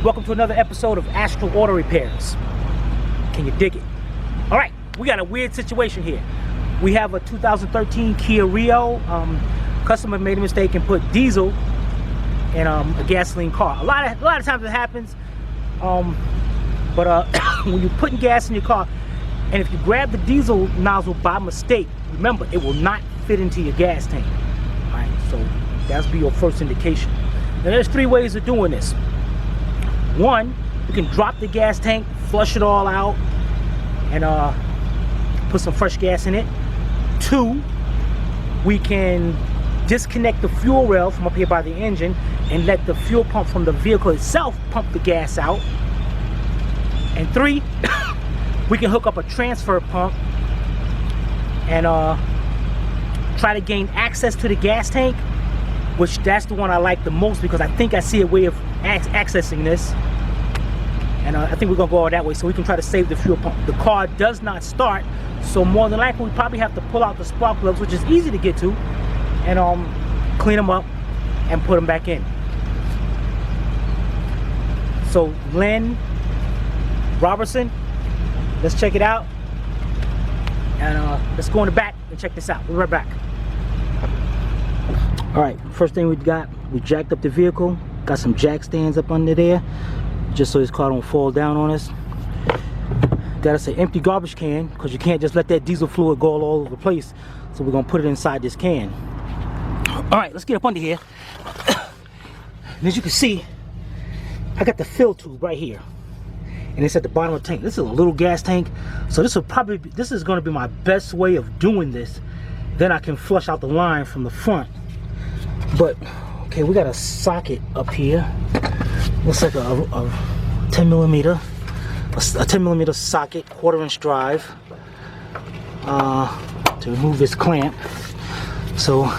Welcome to another episode of Astral Auto Repairs. Can you dig it? All right, we got a weird situation here. We have a 2013 Kia Rio. Customer made a mistake and put diesel in a gasoline car. A lot of times it happens. But when you're putting gas in your car, and if you grab the diesel nozzle by mistake, remember it will not fit into your gas tank. All right, so that's be your first indication. Now there's three ways of doing this. One, you can drop the gas tank, flush it all out, and put some fresh gas in it. Two, we can disconnect the fuel rail from up here by the engine and let the fuel pump from the vehicle itself pump the gas out. And three, we can hook up a transfer pump and try to gain access to the gas tank, which that's the one I like the most because I think I see a way of accessing this. And I think we're gonna go that way so we can try to save the fuel pump. The car does not start, so more than likely we probably have to pull out the spark plugs, which is easy to get to, and clean them up and put them back in. So Len Robertson, let's check it out, and let's go in the back and check this out. We'll be right back. All right, first thing we jacked up the vehicle, got some jack stands up under there just so this car don't fall down on us. Got us an empty garbage can because you can't just let that diesel fluid go all over the place, so we're gonna put it inside this can. All right, let's get up under here. And as you can see, I got the fill tube right here, and it's at the bottom of the tank. This is a little gas tank, so this is going to be my best way of doing this. Then I can flush out the line from the front. But okay, we got a socket up here. Looks like a 10 millimeter socket, 1/4" drive, to remove this clamp. So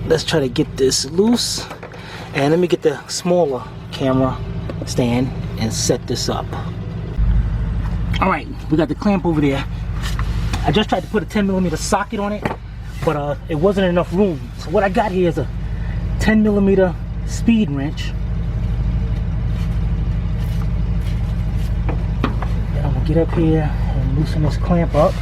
let's try to get this loose, and let me get the smaller camera stand and set this up. All right, we got the clamp over there. I just tried to put a 10 millimeter socket on it, but it wasn't enough room. So what I got here is a 10 millimeter speed wrench. And I'm gonna get up here and loosen this clamp up.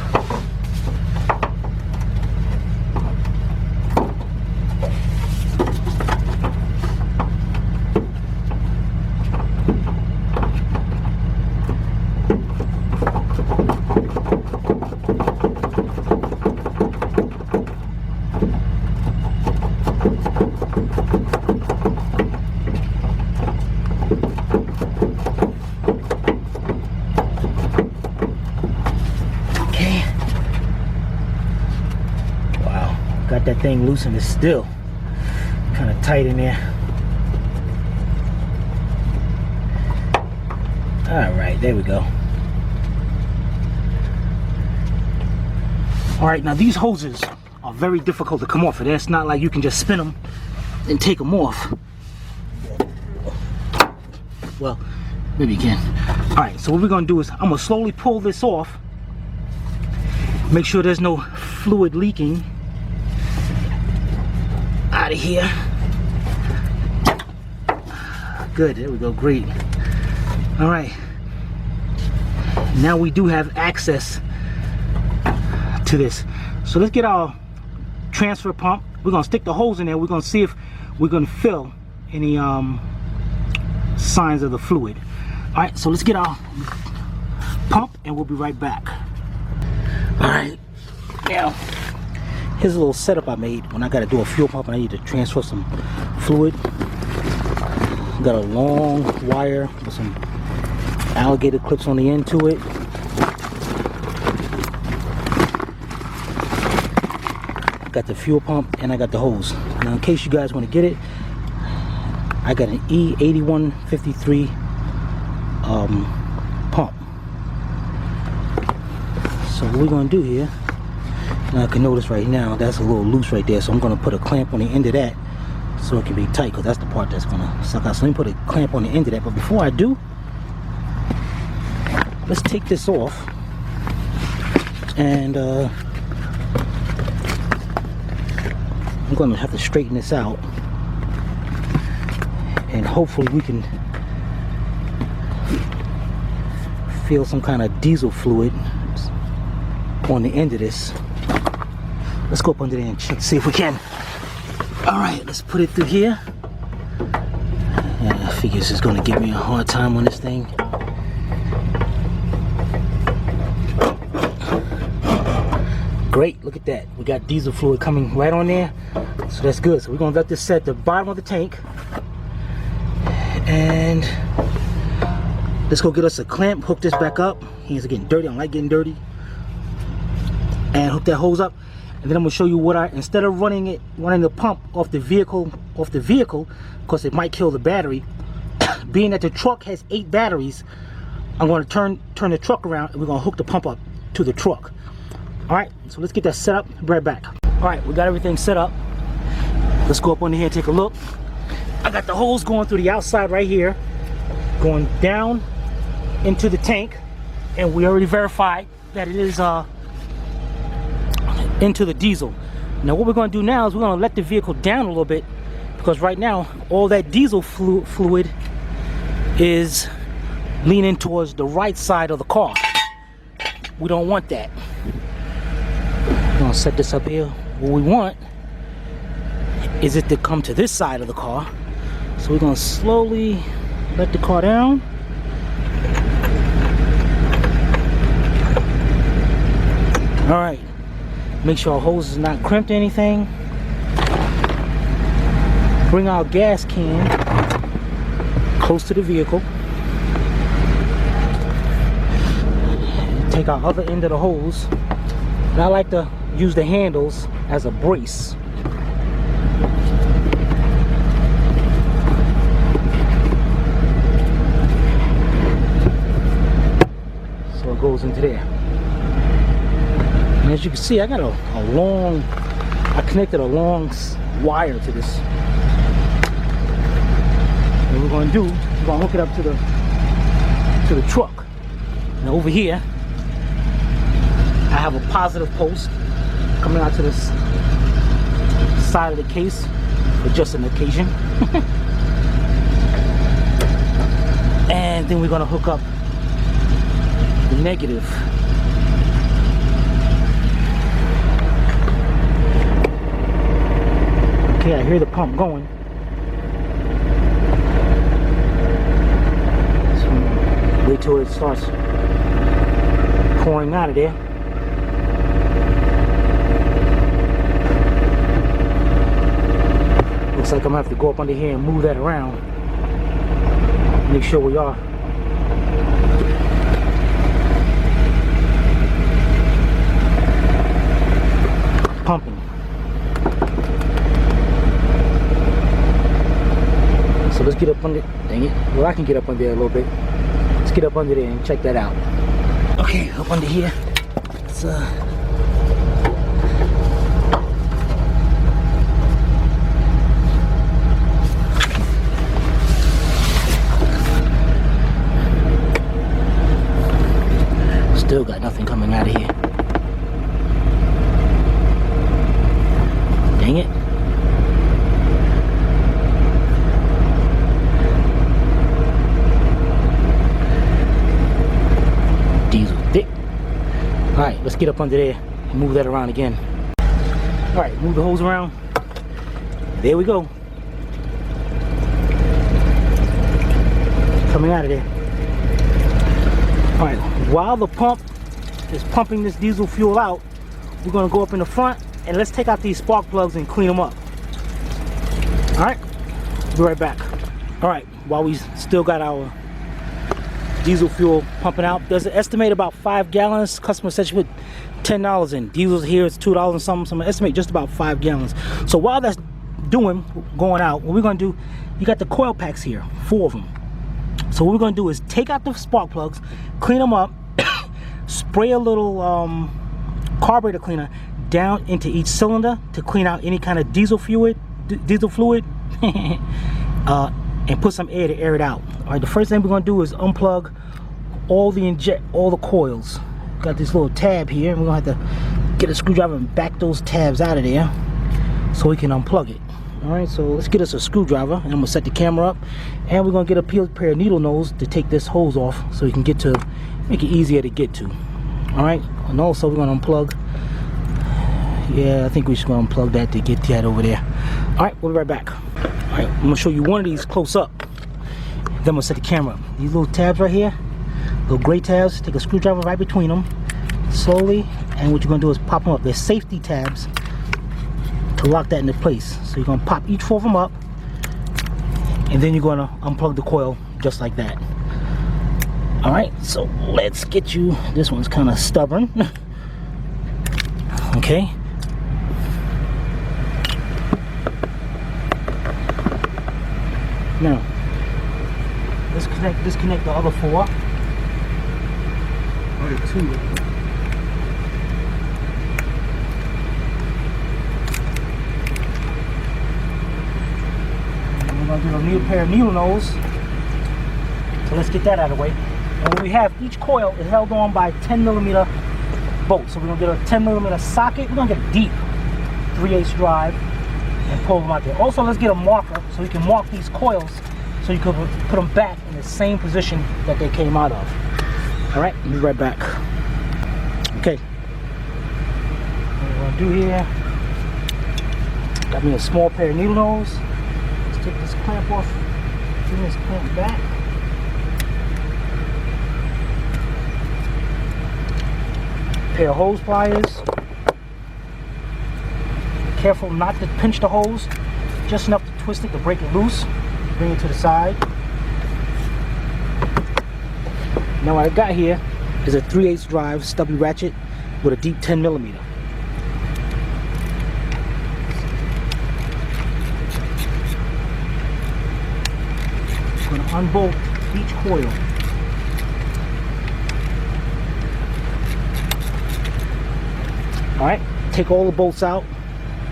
Got that thing loose and it's still kind of tight in there. All right, there we go. All right, now these hoses are very difficult to come off of. It's not like you can just spin them and take them off. Well, maybe you can. All right, so what we're gonna do is I'm gonna slowly pull this off. Make sure there's no fluid leaking out of here. Good, there we go, great. All right, now we do have access to this. So let's get our transfer pump. We're gonna stick the holes in there. We're gonna see if we're gonna fill any signs of the fluid. All right, so let's get our pump and we'll be right back. All right, now here's a little setup I made when I got to do a fuel pump and I need to transfer some fluid. Got a long wire with some alligator clips on the end to it. Got the fuel pump and I got the hose. Now in case you guys want to get it, I got an E8153 pump. So what we're going to do here, now I can notice right now that's a little loose right there, so I'm going to put a clamp on the end of that so it can be tight, because that's the part that's going to suck out. So let me put a clamp on the end of that. But before I do, let's take this off and I'm going to have to straighten this out, and hopefully we can feel some kind of diesel fluid on the end of this. Let's go up under there and check, see if we can. All right, let's put it through here. I figure this is going to give me a hard time on this thing. Great, look at that. We got diesel fluid coming right on there. So that's good. So we're going to let this set at the bottom of the tank. And let's go get us a clamp, hook this back up. Hands are getting dirty, I don't like getting dirty. And hook that hose up. And then I'm gonna show you what instead of running the pump off the vehicle, because it might kill the battery. Being that the truck has 8 batteries, I'm gonna turn the truck around and we're gonna hook the pump up to the truck. All right, so let's get that set up, be right back. All right, we got everything set up. Let's go up under here and take a look. I got the hose going through the outside right here, going down into the tank, and we already verified that it is into the diesel. Now what we're going to do now is we're going to let the vehicle down a little bit, because right now all that diesel fluid is leaning towards the right side of the car. We don't want that. We're going to set this up here. What we want is it to come to this side of the car. So we're going to slowly let the car down. All right, make sure our hose is not crimped or anything. Bring our gas can close to the vehicle. Take our other end of the hose. And I like to use the handles as a brace. So it goes into there. And as you can see, I got I connected a long wire to this. What we're going to do, we're going to hook it up to the truck. And over here, I have a positive post coming out to this side of the case for just an occasion. And then we're going to hook up the negative. Okay, I hear the pump going. So wait till it starts pouring out of there. Looks like I'm gonna have to go up under here and move that around. Make sure we are. Pumping. So let's get up under, dang it. Well, I can get up under there a little bit. Let's get up under there and check that out. Okay, up under here. Let's still got nothing coming out of here. Dang it. Diesel thick. Alright, let's get up under there and move that around again. Alright, move the hose around. There we go. Coming out of there. Alright, while the pump is pumping this diesel fuel out, we're going to go up in the front and let's take out these spark plugs and clean them up. Alright, be right back. Alright, while we still got our diesel fuel pumping out, there's an estimate about 5 gallons. Customer said she put $10 in. Diesel here is $2 and something, so I'm gonna estimate just about 5 gallons. So while that's going out, what we're gonna do, you got the coil packs here, 4 of them. So what we're gonna do is take out the spark plugs, clean them up, spray a little carburetor cleaner down into each cylinder to clean out any kind of diesel fluid, and put some air to air it out. All right, the first thing we're gonna do is unplug all the coils. Got this little tab here, and we're gonna have to get a screwdriver and back those tabs out of there so we can unplug it. All right, so let's get us a screwdriver, and I'm gonna set the camera up, and we're gonna get a pair of needle nose to take this hose off so we can get to make it easier to get to. All right, and also we're gonna unplug. Yeah, I think we're just gonna unplug that to get that over there. All right, we'll be right back. All right, I'm gonna show you one of these close up. Then I'm gonna set the camera up. These little tabs right here, little gray tabs, take a screwdriver right between them, slowly, and what you're gonna do is pop them up. They're safety tabs to lock that into place. So you're gonna pop each four of them up, and then you're gonna unplug the coil just like that. All right, so let's get you, this one's kind of stubborn. Okay. Now, let's disconnect the other four. Or two. And we're gonna do a new pair of needle nose. So let's get that out of the way. And we have each coil is held on by 10mm bolts. So we're gonna get a 10mm socket. We're gonna get a deep 3/8 drive and pull them out there. Also, let's get a marker so we can mark these coils so you can put them back in the same position that they came out of. All right, we'll be right back. Okay, what we're gonna do here, got me a small pair of needle nose. Let's take this clamp off, bring this clamp back. Pair of hose pliers. Careful not to pinch the hose, just enough to twist it to break it loose. Bring it to the side. Now what I got here is a 3/8 drive stubby ratchet with a deep 10mm. I'm going to unbolt each coil. All right, take all the bolts out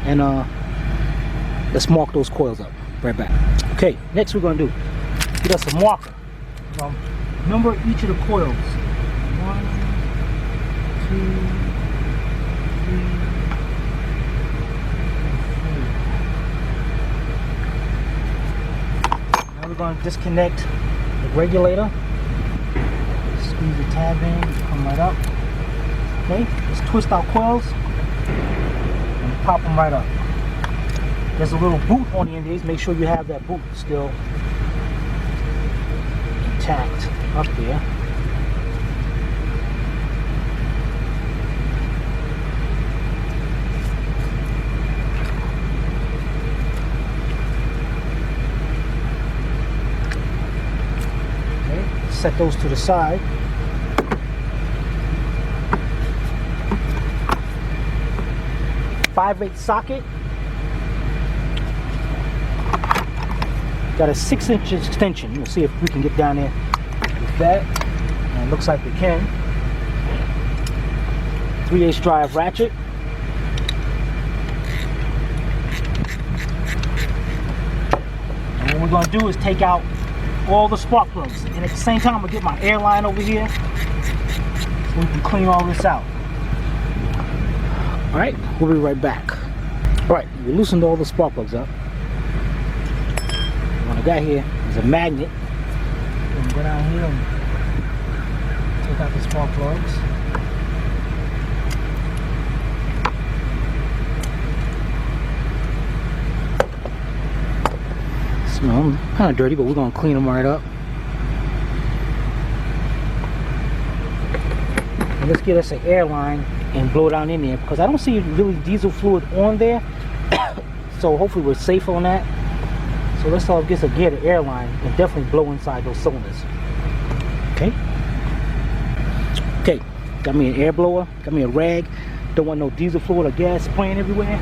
and let's mark those coils up. Right back. Okay, next we're gonna do, get us a marker. Number each of the coils. 1, 2, 3, 4. Now we're gonna disconnect the regulator. Squeeze the tab in, come right up. Okay, let's twist our coils and pop them right up. There's a little boot on the end of these. Make sure you have that boot still intact up there. Okay, set those to the side. .5/8 socket. Got a 6-inch extension. We'll see if we can get down there with that. And it looks like we can. 3/8 drive ratchet. And what we're going to do is take out all the spark plugs. And at the same time, I'm going to get my air line over here so we can clean all this out. All right, we'll be right back. All right, we loosened all the spark plugs up. What I got here is a magnet. I'm going to go down here and take out the spark plugs. Smell kind of dirty, but we're going to clean them right up. And let's get us an air line and blow down in there, because I don't see really diesel fluid on there. So hopefully we're safe on that. So let's get an airline and definitely blow inside those cylinders. Okay. Okay. Got me an air blower. Got me a rag. Don't want no diesel fluid or gas spraying everywhere.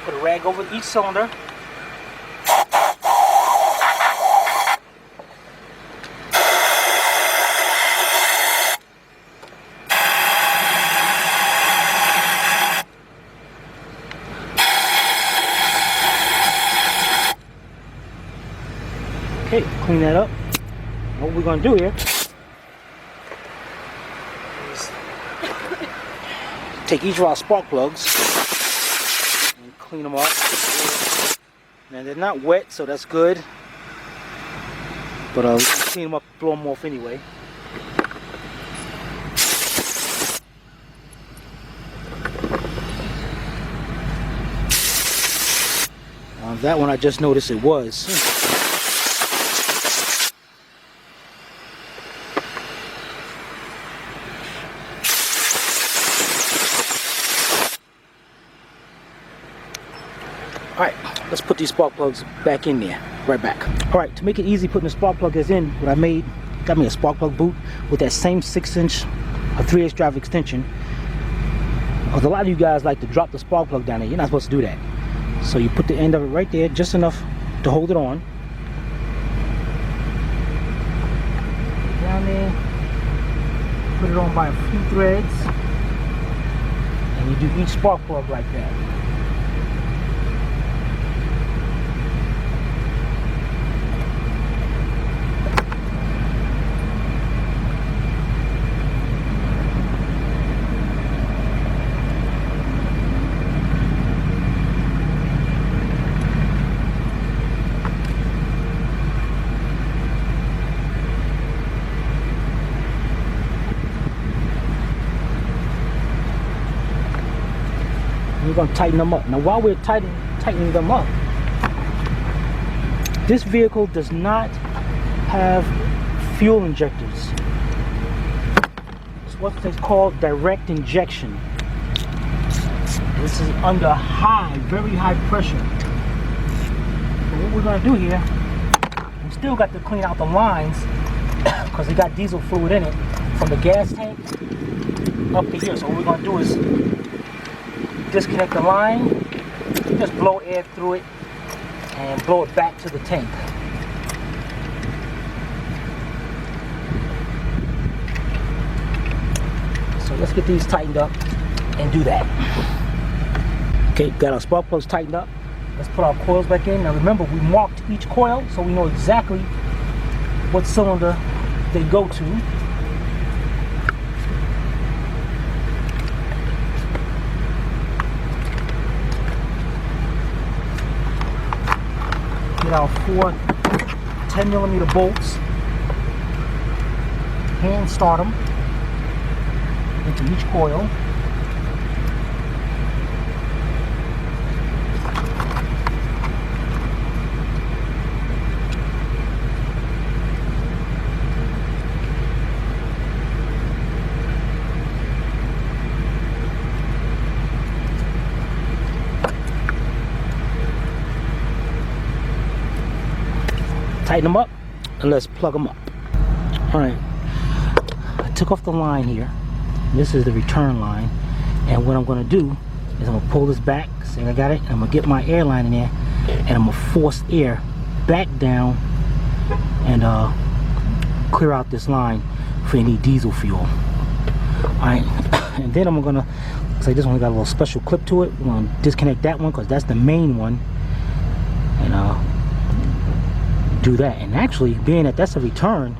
Put a rag over each cylinder. Okay, clean that up. What we're going to do here is take each of our spark plugs and clean them up. Now they're not wet, so that's good. But we'll clean them up, blow them off anyway. That one I just noticed it was. Alright, let's put these spark plugs back in there. Right back. Alright, to make it easy putting the spark plugs in, what I made, got me a spark plug boot with that same 6-inch or 3/8 drive extension. Because a lot of you guys like to drop the spark plug down there. You're not supposed to do that. So you put the end of it right there, just enough to hold it on. Down there, put it on by a few threads, and you do each spark plug like that. We're going to tighten them up. Now while we're tightening them up, this vehicle does not have fuel injectors. It's what they call direct injection. This is under high, very high pressure. So what we're going to do here, we still got to clean out the lines because it got diesel fluid in it from the gas tank up to here. So what we're going to do is disconnect the line, just blow air through it and blow it back to the tank. So let's get these tightened up and do that. Okay, got our spark plugs tightened up. Let's put our coils back in. Now remember, we marked each coil so we know exactly what cylinder they go to. Get our 4 10mm bolts, hand start them into each coil. Tighten them up and let's plug them up. Alright, I took off the line here. This is the return line, and what I'm going to do is I'm going to pull this back, see I got it, I'm going to get my air line in there and I'm going to force air back down and clear out this line for any diesel fuel. Alright, and then I'm going to, looks like this one got a little special clip to it. I'm going to disconnect that one because that's the main one, and do that. And actually, being that that's a return,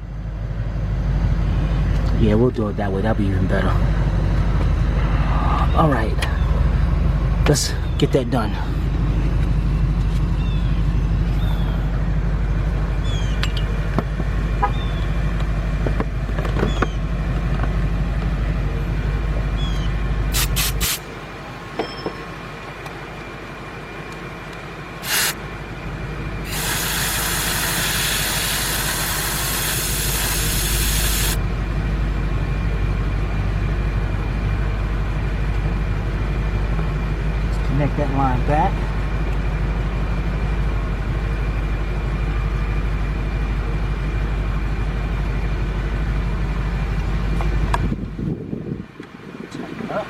yeah, we'll do it that way. That'll be even better. All right, let's get that done. Connect that line back. Tighten up.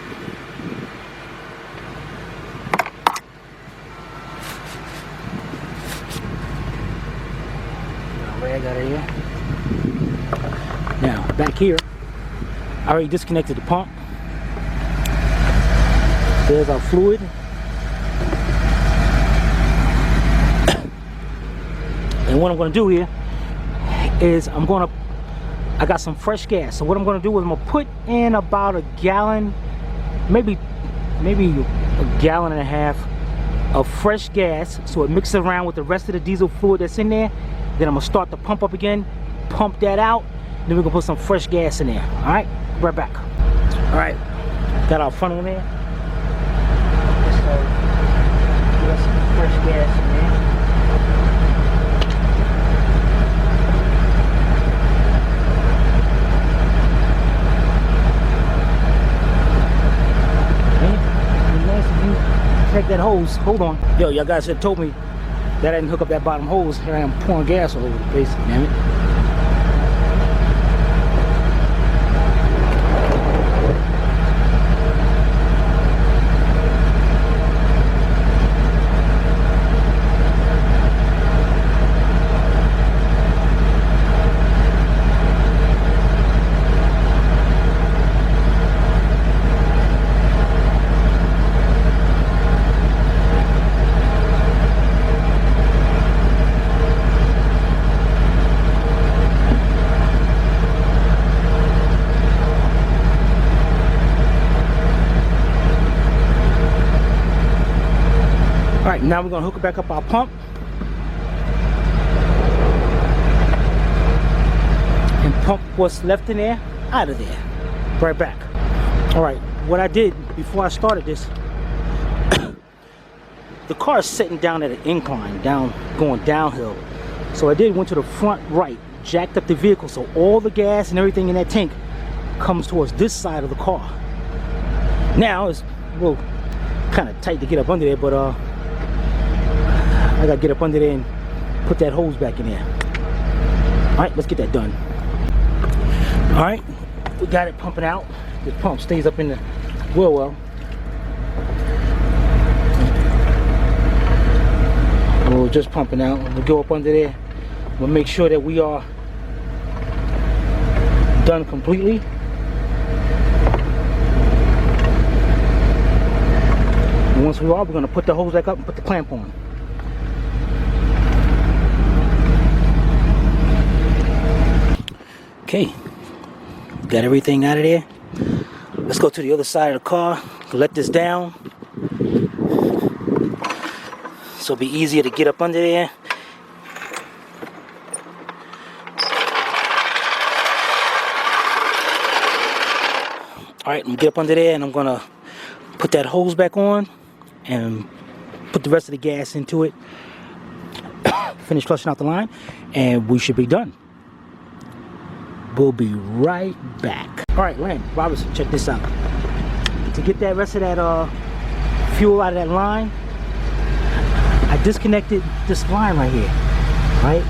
Rag out of here. Now back here, I already disconnected the pump. There's our fluid. And what I'm going to do here is I got some fresh gas. So what I'm going to do is I'm going to put in about a gallon, maybe a gallon and a half of fresh gas so it mixes around with the rest of the diesel fluid that's in there. Then I'm gonna start the pump up again, pump that out, then we're gonna put some fresh gas in there. All right, right back. All right, got our funnel in there. So give us some fresh gas in there. Take that hose. Hold on. Yo, y'all guys had told me that I didn't hook up that bottom hose. Here I am pouring gas all over the place. Damn it. All right, now we're gonna hook back up our pump and pump what's left in there out of there. Right back. All right, what I did before I started this, the car is sitting down at an incline, going downhill. So I went to the front right, jacked up the vehicle so all the gas and everything in that tank comes towards this side of the car. Now it's a little kind of tight to get up under there, but I gotta get up under there and put that hose back in there. All right, let's get that done. All right, we got it pumping out. The pump stays up in the wheel well. We're just pumping out. We'll go up under there. We'll make sure that we are done completely. And once we are, we're gonna put the hose back up and put the clamp on. Okay, got everything out of there. Let's go to the other side of the car, let this down. So it'll be easier to get up under there. All right, I'm gonna get up under there and I'm gonna put that hose back on and put the rest of the gas into it. Finish flushing out the line and we should be done. We'll be right back. All right, Len Robinson, check this out. To get that rest of that fuel out of that line, I disconnected this line right here, right?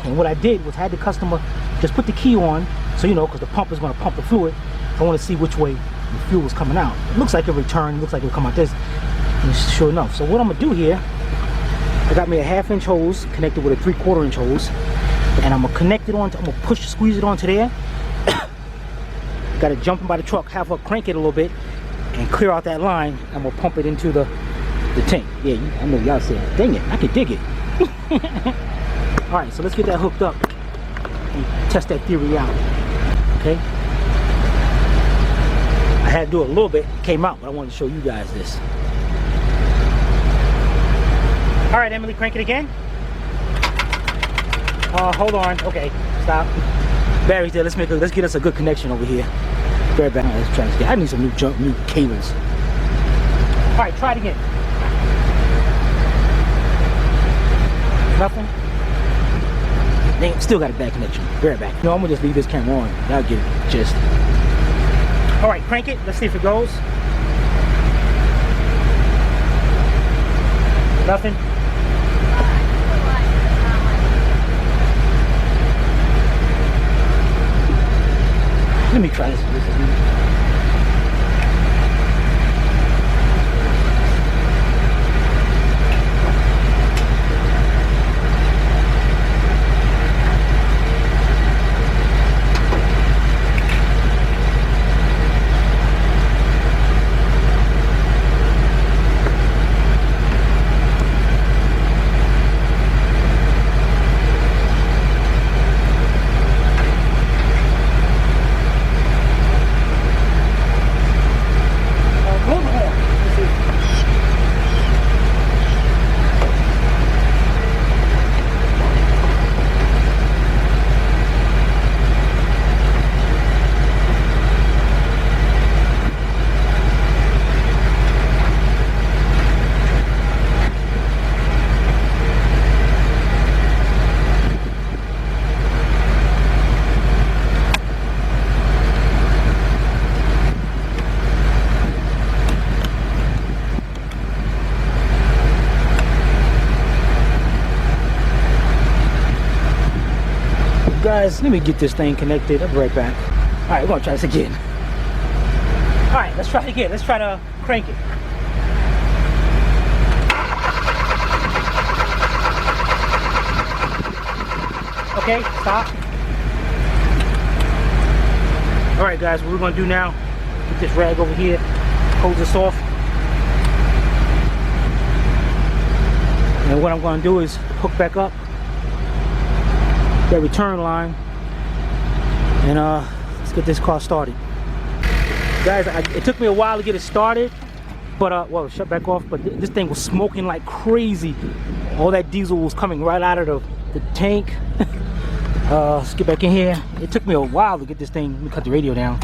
And what I did was had the customer just put the key on, so you know, because the pump is going to pump the fluid. I want to see which way the fuel is coming out. It looks like a return, looks like it'll come out this, and sure enough. So what I'm gonna do here, I got me a 1/2-inch hose connected with a 3/4 inch hose. And I'm gonna connect it onto, I'm gonna squeeze it onto there. Got to jump in by the truck, have her crank it a little bit, and clear out that line. I'm gonna pump it into the tank. Yeah, I know y'all said, dang it, I can dig it. All right, so let's get that hooked up and test that theory out. Okay. I had to do it a little bit, it came out, but I wanted to show you guys this. All right, Emily, crank it again. Hold on. Okay, stop. Battery's there. Let's get us a good connection over here. Very bad. Right, let's try this again. I need some new cables. All right, try it again. Nothing. Dang, still got a bad connection. Very bad. No, I'm gonna just leave this camera on. Y'all get it. Just. All right, crank it. Let's see if it goes. Nothing. Let me try this. guys, let me get this thing connected. I'll be right back. All right, we're gonna try this again. All right, let's try it again. Let's try to crank it. Okay, stop. All right, guys, what we're gonna do now, get this rag over here, close this off. And what I'm gonna do is hook back up that return line and let's get this car started. Guys, it took me a while to get it started, but well, shut back off, but this thing was smoking like crazy. All that diesel was coming right out of the tank. Let's get back in here. It took me a while to get this thing. Let me cut the radio down.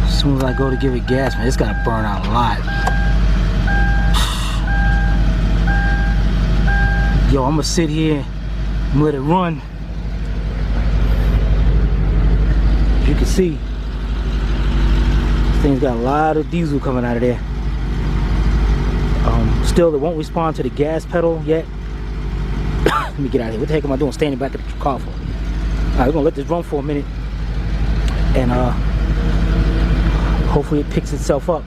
As soon as I go to give it gas, man, it's gotta burn out a lot. Yo, I'm gonna sit here and let it run. As you can see, this thing's got a lot of diesel coming out of there. Still, it won't respond to the gas pedal yet. Let me get out of here. What the heck am I doing standing back at the car for? Alright, we're gonna let this run for a minute. And hopefully it picks itself up.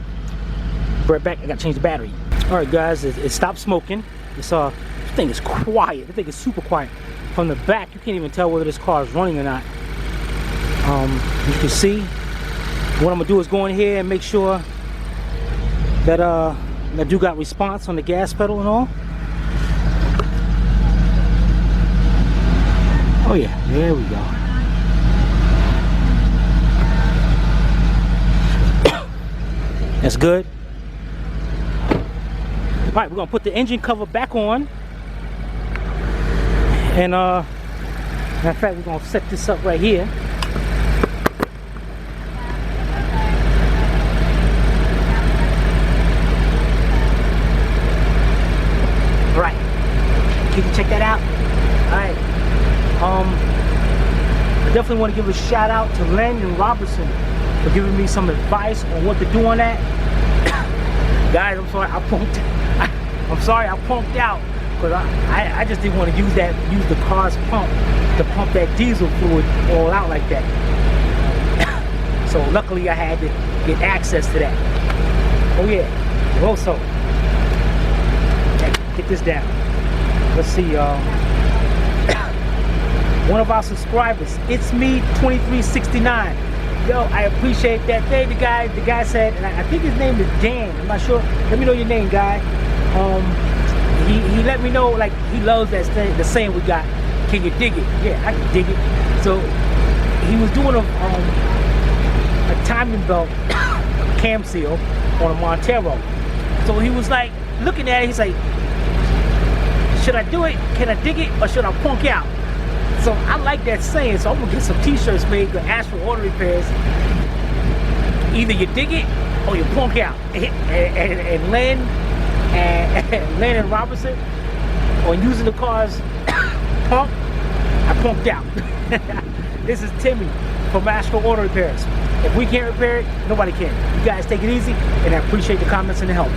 Right back, I gotta change the battery. All right, guys, it stopped smoking. This thing is quiet. This thing is super quiet. From the back, you can't even tell whether this car is running or not. You can see, what I'm gonna do is go in here and make sure that I do got response on the gas pedal and all. Oh yeah, there we go. That's good. All right, we're gonna put the engine cover back on. And matter of fact, we're gonna set this up right here. All right, you can check that out. All right, I definitely want to give a shout out to Len and Robertson for giving me some advice on what to do on that. Guys, I'm sorry I punked out because I just didn't want to use the car's pump to pump that diesel fluid all out like that. So luckily I had to get access to that. Oh yeah, also get this down. Let's see, one of our subscribers, it's me 2369. Yo, I appreciate that. Hey, the guy said, and I think his name is Dan. I'm not sure. Let me know your name, guy. He let me know, like, he loves that thing, the saying we got. Can you dig it? Yeah, I can dig it. So he was doing a timing belt cam seal on a Montero. So he was like looking at it. He's like, should I do it? Can I dig it, or should I punk out? So I like that saying, so I'm gonna get some t-shirts made with ASTRAL Auto Repairs. Either you dig it or you punk out. And Len and Robertson, on using the car's pump, I punked out. This is Timmy from ASTRAL Auto Repairs. If we can't repair it, nobody can. You guys take it easy, and I appreciate the comments and the help.